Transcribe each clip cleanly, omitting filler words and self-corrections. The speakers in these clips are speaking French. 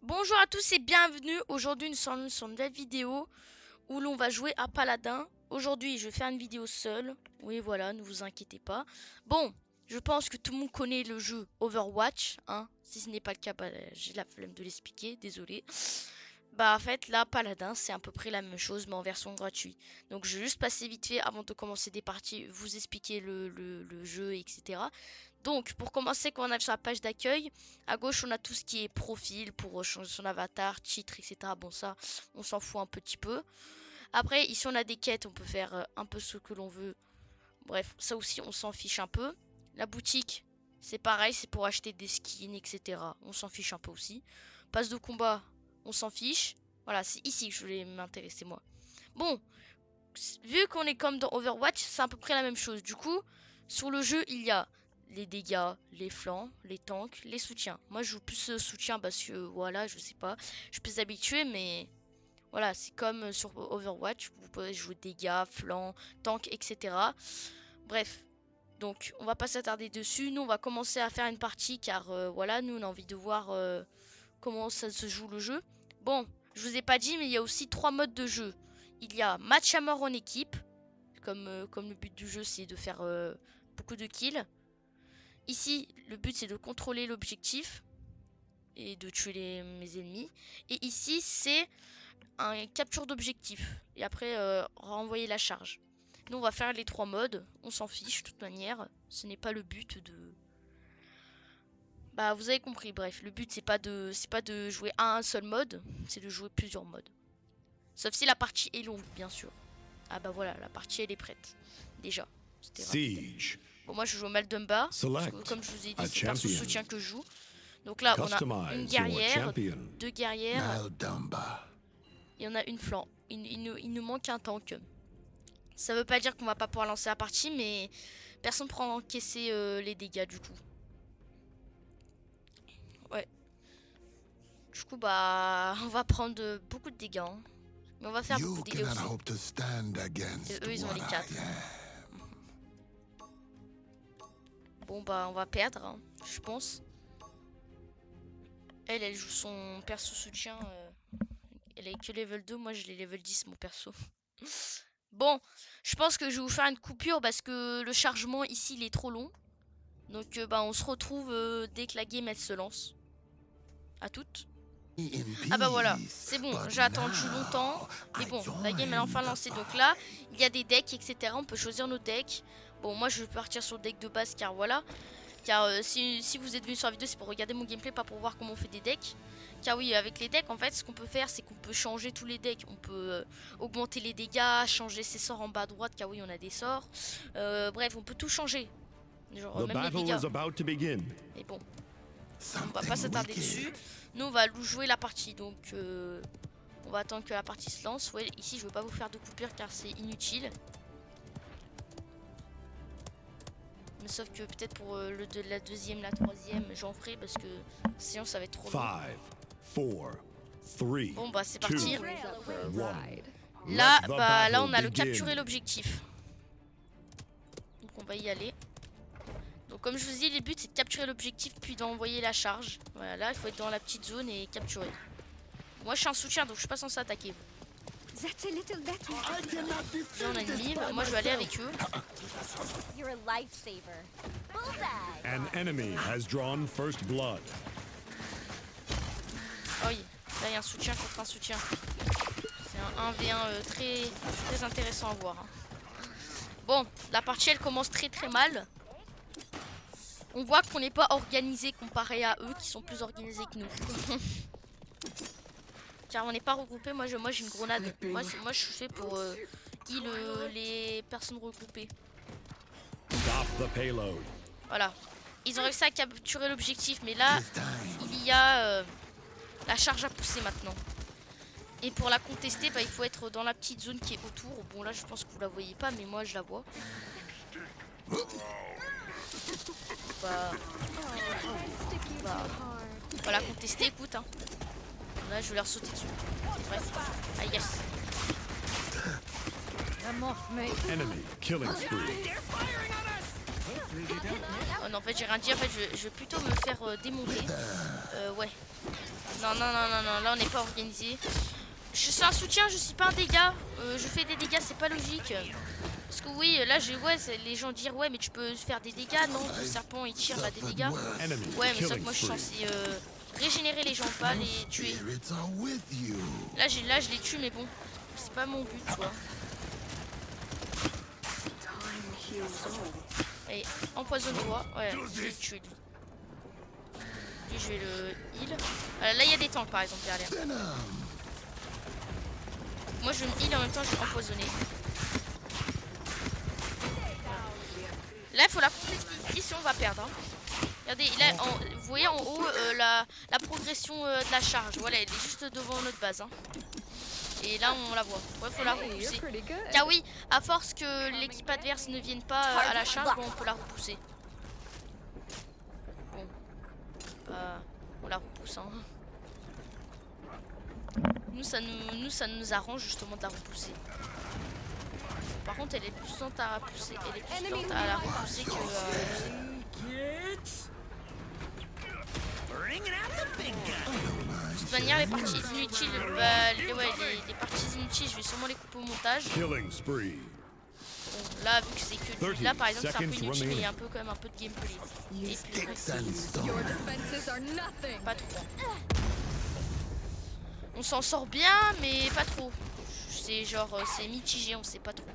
Bonjour à tous et bienvenue. Aujourd'hui nous sommes sur une nouvelle vidéo où l'on va jouer à Paladin. Aujourd'hui je vais faire une vidéo seule. Oui voilà, ne vous inquiétez pas. Bon, je pense que tout le monde connaît le jeu Overwatch, hein. Si ce n'est pas le cas, bah, j'ai la flemme de l'expliquer, désolé. Bah en fait là Paladin c'est à peu près la même chose mais en version gratuite. Donc je vais juste passer vite fait avant de commencer des parties, vous expliquer le jeu etc. Donc pour commencer quand on arrive sur la page d'accueil, à gauche on a tout ce qui est profil pour changer son avatar, titre etc. Bon ça on s'en fout un petit peu. Après ici on a des quêtes, on peut faire un peu ce que l'on veut. Bref ça aussi on s'en fiche un peu. La boutique c'est pareil, c'est pour acheter des skins etc. On s'en fiche un peu aussi. Passe de combat on s'en fiche. Voilà, c'est ici que je voulais m'intéresser moi. Bon, vu qu'on est comme dans Overwatch, c'est à peu près la même chose. Du coup, sur le jeu, il y a les dégâts, les flancs, les tanks, les soutiens. Moi, je joue plus soutien parce que, voilà, je sais pas, je suis plus habitué, mais voilà, c'est comme sur Overwatch, vous pouvez jouer dégâts, flancs, tanks, etc. Bref, donc on va pas s'attarder dessus. Nous, on va commencer à faire une partie car, voilà, nous, on a envie de voir comment ça se joue le jeu. Bon, je vous ai pas dit, mais il y a aussi 3 modes de jeu. Il y a match à mort en équipe, comme le but du jeu c'est de faire beaucoup de kills. Ici, le but c'est de contrôler l'objectif et de tuer mes ennemis. Et ici, c'est un capture d'objectif. Et après, renvoyer la charge. Nous, on va faire les 3 modes. On s'en fiche, de toute manière. Ce n'est pas le but de... Bah, vous avez compris. Bref, le but, c'est pas de jouer à un seul mode. C'est de jouer plusieurs modes. Sauf si la partie est longue, bien sûr. Ah bah voilà, la partie, elle est prête. Déjà, c'était rapide. Siege. Bon, moi, je joue au Maldumba. Parce que, Select comme je vous ai a dit, c'est perso champion. soutien que je joue. Donc là, on a une Customize your guerrière, champion. 2 guerrières, Maldumba. et on a une flanc. Il nous manque un tank. Ça veut pas dire qu'on va pas pouvoir lancer la partie, mais personne ne pourra encaisser les dégâts du coup. Ouais. Du coup, bah, on va prendre beaucoup de dégâts. Hein. Mais on va faire beaucoup You de dégâts cannot aussi. hope to stand Et against eux, ils ont what les I 4. am. Bon, bah, on va perdre, hein, je pense. Elle joue son perso soutien. Elle est que level 2, moi je l'ai level 10 mon perso. Bon, je pense que je vais vous faire une coupure parce que le chargement ici il est trop long. Donc bah on se retrouve dès que la game elle se lance. À toutes. In Ah bah voilà, peace, c'est bon, but j'ai attendu longtemps. now Mais I bon, la game elle est join enfin the lancée. Donc fight. là, il y a des decks, etc. On peut choisir nos decks. Bon, moi je vais partir sur le deck de base car voilà. Car si vous êtes venu sur la vidéo, c'est pour regarder mon gameplay, pas pour voir comment on fait des decks. Car oui, avec les decks, en fait, ce qu'on peut faire, c'est qu'on peut changer tous les decks. On peut augmenter les dégâts, changer ses sorts en bas à droite, car oui, on a des sorts. Bref, on peut tout changer. Genre, The même les battle dégâts. is about to begin. Mais bon, on va pas Something s'attarder wicked. dessus. Nous, on va jouer la partie. Donc, on va attendre que la partie se lance. Ouais, ici, je veux pas vous faire de coupure, car c'est inutile. Mais sauf que peut-être pour la deuxième, la troisième, j'en ferai parce que sinon ça va être trop long. 5, 4, 3, Bon bah c'est 2, parti. 1. Là, Let the bah là battle on a le begin. capturer l'objectif. Donc on va y aller. Donc comme je vous dis, le but c'est de capturer l'objectif puis d'envoyer la charge. Voilà, là il faut être dans la petite zone et capturer. Moi je suis un soutien donc je suis pas censé attaquer. That's a little better. Là on a une ennemi, moi je vais aller avec eux. You're a lifesaver. Bullseye. An enemy has drawn first blood. Oh oui, là il y a un soutien contre un soutien. C'est un 1v1 très intéressant à voir. Hein. Bon, la partie elle commence très mal. On voit qu'on n'est pas organisé comparé à eux qui sont plus organisés que nous. Car on n'est pas regroupé. Moi j'ai une grenade. Moi je suis fait pour heal les personnes regroupées. Stop the payload. Voilà. Ils ont réussi à capturer l'objectif. Mais là, il y a la charge à pousser maintenant. Et pour la contester, bah, il faut être dans la petite zone qui est autour. Bon là je pense que vous la voyez pas. Mais moi je la vois. Bah, voilà, contester, écoute. Hein. Là, je vais leur sauter dessus. Bref. Ah, yes. Enemy killing spree. Oh non, en fait, j'ai rien dit. En fait, je vais plutôt me faire démonter. Ouais. Non, non, non, non, non, là on n'est pas organisé. Je suis un soutien, je suis pas un dégât. Je fais des dégâts, c'est pas logique. Parce que oui, là, les gens disent ouais, mais tu peux faire des dégâts. Non, le serpent il tire bah, des dégâts. Enemy Ouais, mais c'est vrai que killing moi je suis spree. censé régénérer les gens, pas les tuer. Spirits are with you. Là, je les tue, mais bon, c'est pas mon but, tu vois. Allez, empoisonne-toi. Ouais, je vais le tuer lui. Lui, je vais le heal. Là, il y a des tanks par exemple derrière. Venom. Moi, je vais me heal et en même temps, je vais empoisonner. Là, il faut la compléter, sinon on va perdre. Hein. Regardez, là, vous voyez en haut la progression de la charge. Voilà, elle est juste devant notre base. Hein. Et là, on la voit. Ouais, faut la repousser. Car oui, à force que l'équipe adverse ne vienne pas à la charge, bon, on peut la repousser. Bon, on la repousse. Hein. Nous, ça nous arrange justement de la repousser. Par contre, elle est plus lente à repousser, elle est plus lente à la repousser que. De toute manière, les parties inutiles, bah, les parties inutiles, je vais sûrement les couper au montage. Killing spree. Bon, là, vu que c'est que du, là, par exemple, c'est un peu inutile, mais il y a un peu quand même un peu de gameplay. Et puis, Sticks and stones. pas trop. On s'en sort bien, mais pas trop. C'est genre, c'est mitigé, on sait pas trop.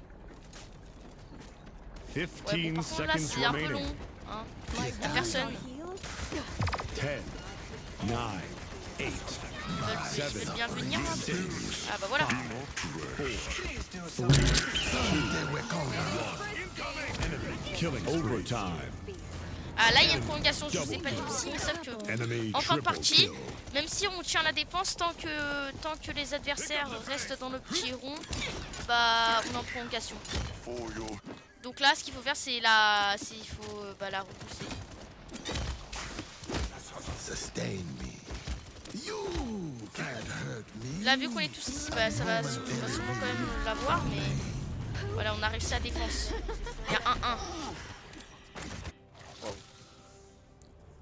Ouais, bon, 15 par contre, là, seconds c'est un peu remaining. long. Hein. Y'a personne. 10, 9, 8, Ils veulent bien venir. Hein. 6, Ah bah voilà. 4, They were gone. enemy killing overtime. Ah là, il y a une prolongation, je vous ai pas dit aussi, mais sauf que Enemy en fin de triple partie, kill. même si on tient la défense, tant que les adversaires restent dans le petit rond, bah on est en prolongation. Donc là, ce qu'il faut faire, c'est la repousser. Sustain me. You can't hurt me. Là, vu qu'on est tous ici, bah ça va sûrement quand même l'avoir, mais voilà, on a réussi à défense. Il y a 1-1.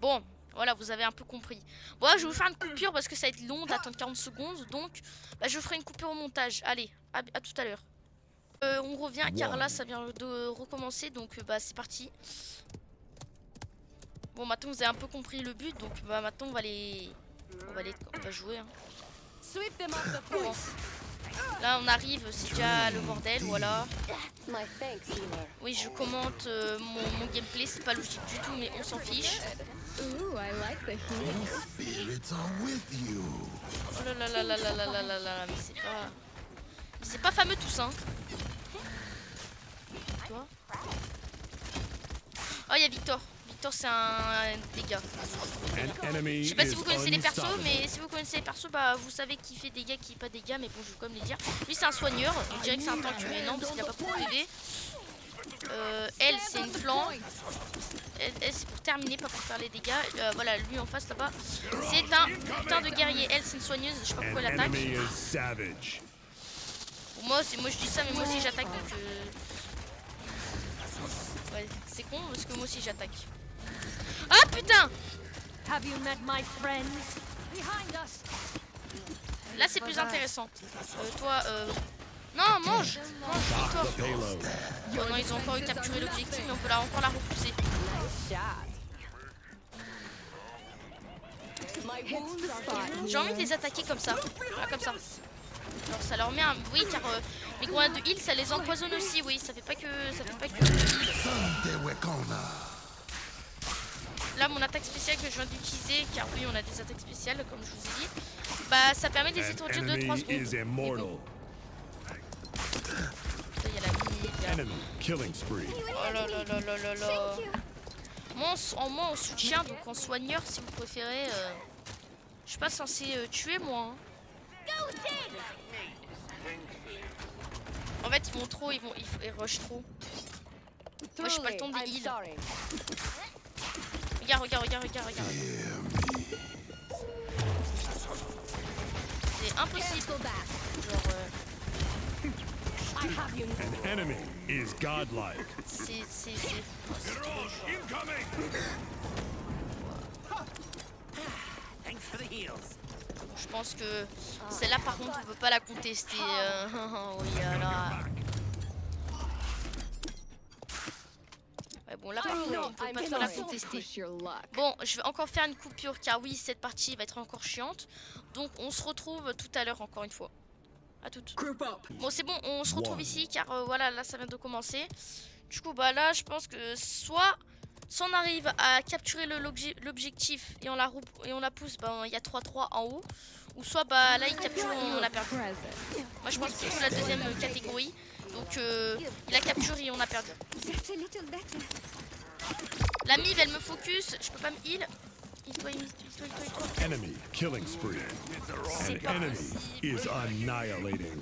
Bon, voilà, vous avez un peu compris. Bon, là, je vais vous faire une coupure parce que ça va être long d'attendre 40 secondes. Donc, bah, je ferai une coupure au montage. Allez, à tout à l'heure. On revient car là, ça vient de recommencer. Donc, bah, c'est parti. Bon, maintenant, vous avez un peu compris le but. Donc, bah, maintenant, on va jouer. Hein. Bon. Là, on arrive, c'est déjà le bordel, voilà. Oui, je commente mon gameplay, c'est pas logique du tout, mais on s'en fiche. Spirits are with you. Oh là là là là là là là là là, mais c'est pas fameux tout ça. Hein. Toi. Oh, il y a Victor. Victor, c'est un dégât. Je sais pas si vous connaissez les persos, mais si vous connaissez les persos, bah vous savez qui fait dégâts, qui pas dégâts, mais bon, je vais quand même les dire. Lui, c'est un soigneur. On dirait que c'est un tank, mais non, parce qu'il a pas beaucoup de PV. Elle, c'est une flanc. Elle, c'est pour terminer, pas pour faire les dégâts. Voilà, lui en face là-bas, c'est un putain de guerrier. Elle, c'est une soigneuse. Je sais pas pourquoi elle attaque. Bon, moi je dis ça, mais moi aussi j'attaque, donc ouais, c'est con parce que moi aussi j'attaque. Ah putain! Là c'est plus intéressant. Toi, non, mange! Mange, Victor! Oh non, ils ont encore eu capturé l'objectif, mais on peut encore la repousser. J'ai envie de les attaquer comme ça. Voilà, comme ça. Alors ça leur met un... Oui, car mes grenades de heal, ça les empoisonne aussi, oui. Ça fait pas que... They were gone. Là, mon attaque spéciale que je viens d'utiliser, car oui, on a des attaques spéciales, comme je vous ai dit, bah ça permet de les étourdir de 3 secondes. Il y a la mini. Oh là là là là là là. Moi, en soutien, donc en soigneur, si vous préférez, je suis pas censé tuer, moi. Hein. En fait, ils vont trop, ils rushent trop. Moi, j'ai pas le temps de heal. Regarde. C'est impossible. Genre, An enemy is godlike. c'est trop genre. Thanks for the heals. je pense que celle-là, par contre, on peut pas la contester. Oui, là. Ouais, bon, là, par contre, on peut pas trop la contester. Bon, je vais encore faire une coupure, car oui, cette partie va être encore chiante. Donc, on se retrouve tout à l'heure, encore une fois. À toutes. Bon, c'est bon, on se retrouve ici, car voilà, là, ça vient de commencer. Du coup, bah là, je pense que soit on arrive à capturer l'objectif et on la pousse, bah il y a 3-3 en haut. Ou soit bah là il capture, on a perdu. Moi je pense que c'est la deuxième catégorie. Donc il a capturé et on a perdu. La Mive elle me focus, je peux pas me heal. Heal-toi. Enemy killing spree. An enemy is annihilating.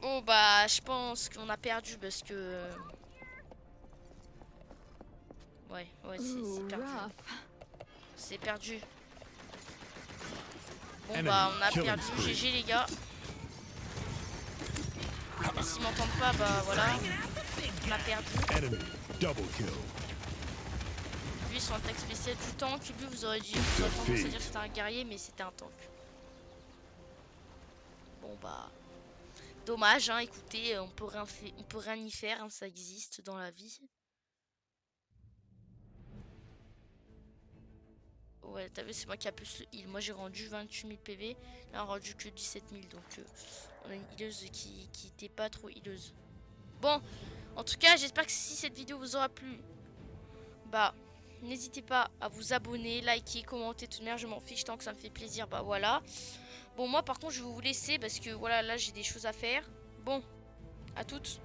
Oh bah je pense qu'on a perdu parce que... Ouais, c'est perdu. C'est perdu. Bon bah on a perdu, GG les gars. S'ils m'entendent pas, bah voilà. On a perdu. Enemy double kill. Lui son attaque spéciale du tank, lui vous aurez tendance à dire que c'était un guerrier mais c'était un tank. Bon bah... Dommage, hein, écoutez, on peut rien y faire, hein, ça existe dans la vie. Ouais, t'as vu, c'est moi qui a plus le heal. Moi j'ai rendu 28 000 PV, là on a rendu que 17 000, donc on a une healeuse qui était pas trop healeuse. Bon, en tout cas, j'espère que si cette vidéo vous aura plu, bah, n'hésitez pas à vous abonner, liker, commenter, tout de même, je m'en fiche tant que ça me fait plaisir, bah voilà. Bon, moi par contre, je vais vous laisser parce que voilà, là j'ai des choses à faire. Bon, à toutes.